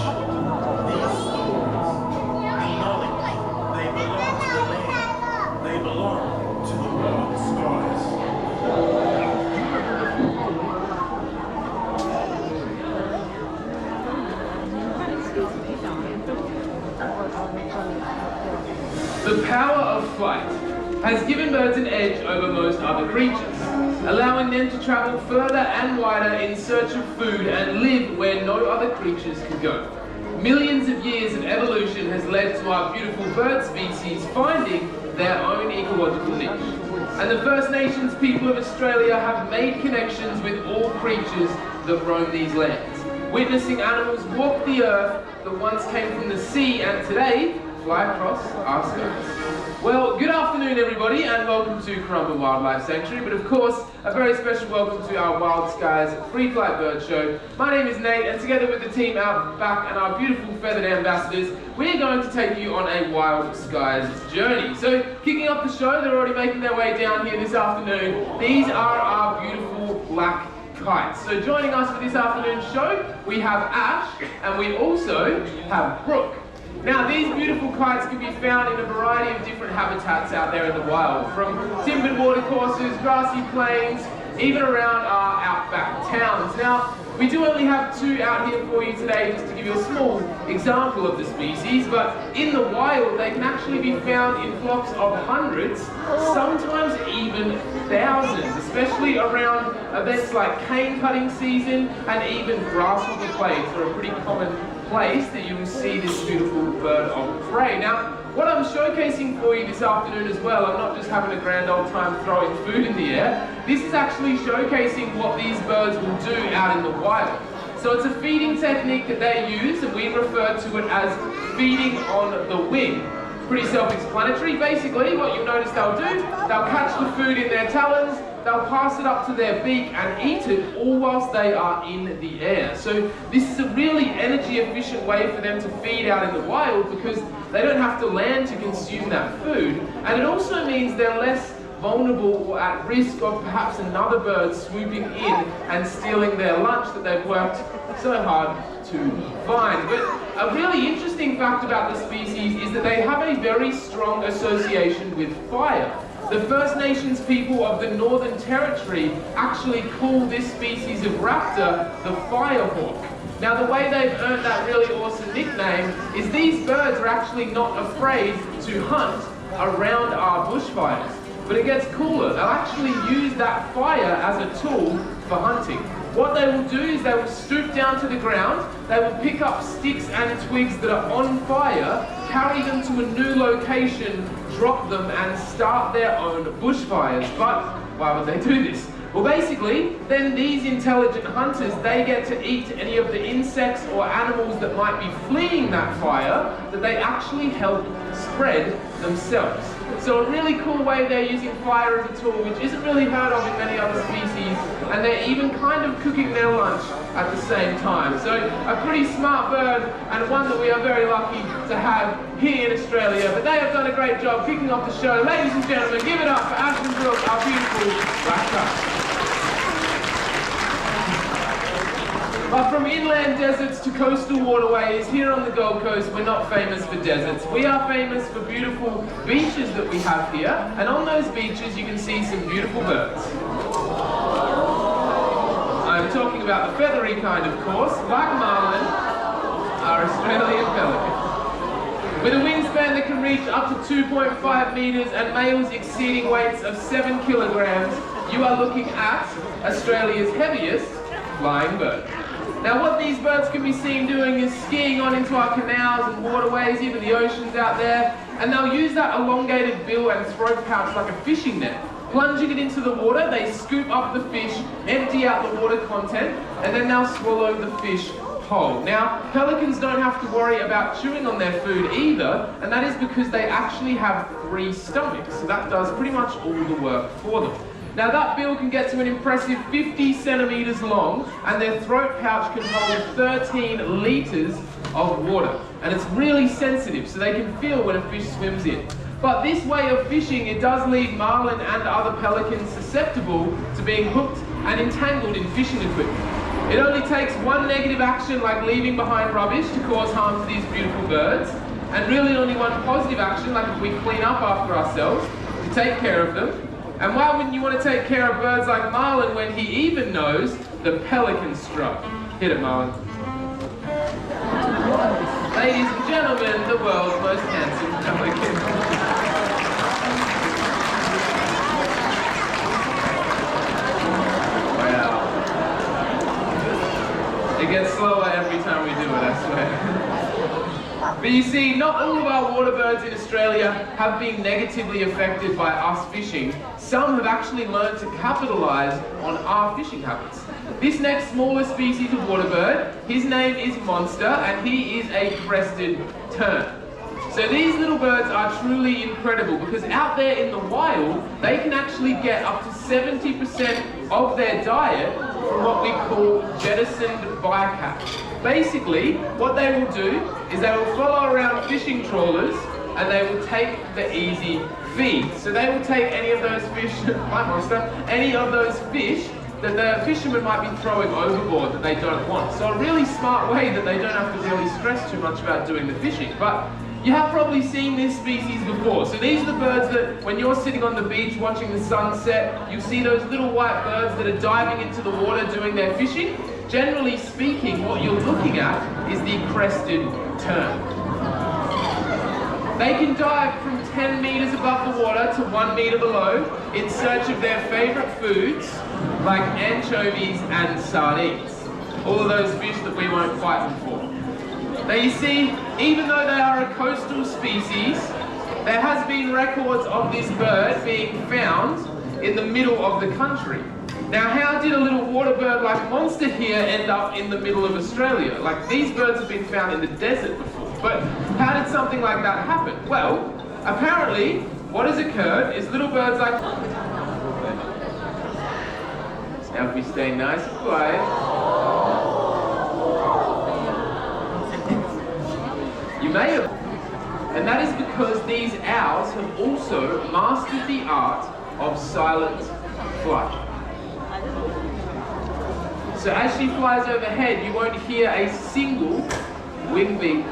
these stories, and knowing they belong to the land, they belong to the world stars. The power of flight has given birds an edge over most other creatures, allowing them to travel further and wider in search of food and live where no other creatures can go. Millions of years of evolution has led to our beautiful bird species finding their own ecological niche. And the First Nations people of Australia have made connections with all creatures that roam these lands, witnessing animals walk the earth that once came from the sea and today fly across our skies. Well, good afternoon everybody and welcome to Currumbin Wildlife Sanctuary, but of course a very special welcome to our Wild Skies Free Flight Bird Show. My name is Nate and together with the team out back and our beautiful feathered ambassadors, we're going to take you on a Wild Skies journey. So kicking off the show, they're already making their way down here this afternoon. These are our beautiful black kites. So joining us for this afternoon's show, we have Ash and we also have Brooke. Now these beautiful kites can be found in a variety of different habitats out there in the wild, from timbered watercourses, grassy plains, even around our outback towns. Now we do only have two out here for you today just to give you a small example of the species, but in the wild they can actually be found in flocks of hundreds, sometimes even thousands, especially around events like cane cutting season and even grasshopper plains are a pretty common place that you will see this beautiful bird of prey. Now, what I'm showcasing for you this afternoon as well, I'm not just having a grand old time throwing food in the air, this is actually showcasing what these birds will do out in the wild. So it's a feeding technique that they use and we refer to it as feeding on the wing. Pretty self-explanatory. Basically, what you'll notice they'll do, they'll catch the food in their talons, they'll pass it up to their beak and eat it all whilst they are in the air. So this is a really energy efficient way for them to feed out in the wild because they don't have to land to consume that food. And it also means they're less vulnerable or at risk of perhaps another bird swooping in and stealing their lunch that they've worked so hard to find. But a really interesting fact about the species is that they have a very strong association with fire. The First Nations people of the Northern Territory actually call this species of raptor the firehawk. Now the way they've earned that really awesome nickname is these birds are actually not afraid to hunt around our bushfires. But it gets cooler, they'll actually use that fire as a tool for hunting. What they will do is they will stoop down to the ground, they will pick up sticks and twigs that are on fire, carry them to a new location, drop them and start their own bushfires. But why would they do this? Well basically, then these intelligent hunters, they get to eat any of the insects or animals that might be fleeing that fire that they actually help spread themselves. So a really cool way they're using fire as a tool, which isn't really heard of in many other species, and they're even kind of cooking their lunch at the same time. So a pretty smart bird, and one that we are very lucky to have here in Australia. But they have done a great job kicking off the show. Ladies and gentlemen, give it up for Ash and Brooke, our beautiful black kites. But from inland deserts to coastal waterways, here on the Gold Coast, we're not famous for deserts. We are famous for beautiful beaches that we have here, and on those beaches you can see some beautiful birds. I'm talking about the feathery kind, of course. Black marlin, our Australian pelican. With a wingspan that can reach up to 2.5 meters and males exceeding weights of 7 kilograms, you are looking at Australia's heaviest flying bird. Now what these birds can be seen doing is skiing on into our canals and waterways, even the oceans out there, and they'll use that elongated bill and throat pouch like a fishing net. Plunging it into the water, they scoop up the fish, empty out the water content, and then they'll swallow the fish whole. Now, pelicans don't have to worry about chewing on their food either, and that is because they actually have 3 stomachs, so that does pretty much all the work for them. Now that bill can get to an impressive 50 centimeters long, and their throat pouch can hold 13 liters of water. And it's really sensitive, so they can feel when a fish swims in. But this way of fishing, it does leave marlin and other pelicans susceptible to being hooked and entangled in fishing equipment. It only takes one negative action like leaving behind rubbish to cause harm to these beautiful birds, and really only one positive action like if we clean up after ourselves to take care of them. And why wouldn't you want to take care of birds like Marlin when he even knows the pelican strut? Hit it, Marlin. Ladies and gentlemen, the world's most handsome pelican. Wow. It gets slower every time we do it, I swear. But you see, not all of our water birds in Australia have been negatively affected by us fishing. Some have actually learned to capitalise on our fishing habits. This next smallest species of water bird, his name is Monster, and he is a crested tern. So these little birds are truly incredible because out there in the wild, they can actually get up to 70% of their diet from what we call jettisoned bycatch. Basically, what they will do is they will follow around fishing trawlers and they will take the easy feed. So they will take any of those fish, hi Monster, any of those fish that the fishermen might be throwing overboard that they don't want. So a really smart way that they don't have to really stress too much about doing the fishing. But you have probably seen this species before. So these are the birds that when you're sitting on the beach watching the sunset, you see those little white birds that are diving into the water doing their fishing. Generally speaking, what you're looking at is the crested tern. They can dive from 10 meters above the water to 1 meter below in search of their favorite foods like anchovies and sardines. All of those fish that we won't fight them for. Now you see, even though they are a coastal species, there has been records of this bird being found in the middle of the country. Now how did a little water bird like Monster here end up in the middle of Australia? Like these birds have been found in the desert before, but how did something like that happen? Well, apparently what has occurred is little birds like... Now if we stay nice and quiet... You may have... And that is because these owls have also mastered the art of silent flight. So as she flies overhead, you won't hear a single wing beat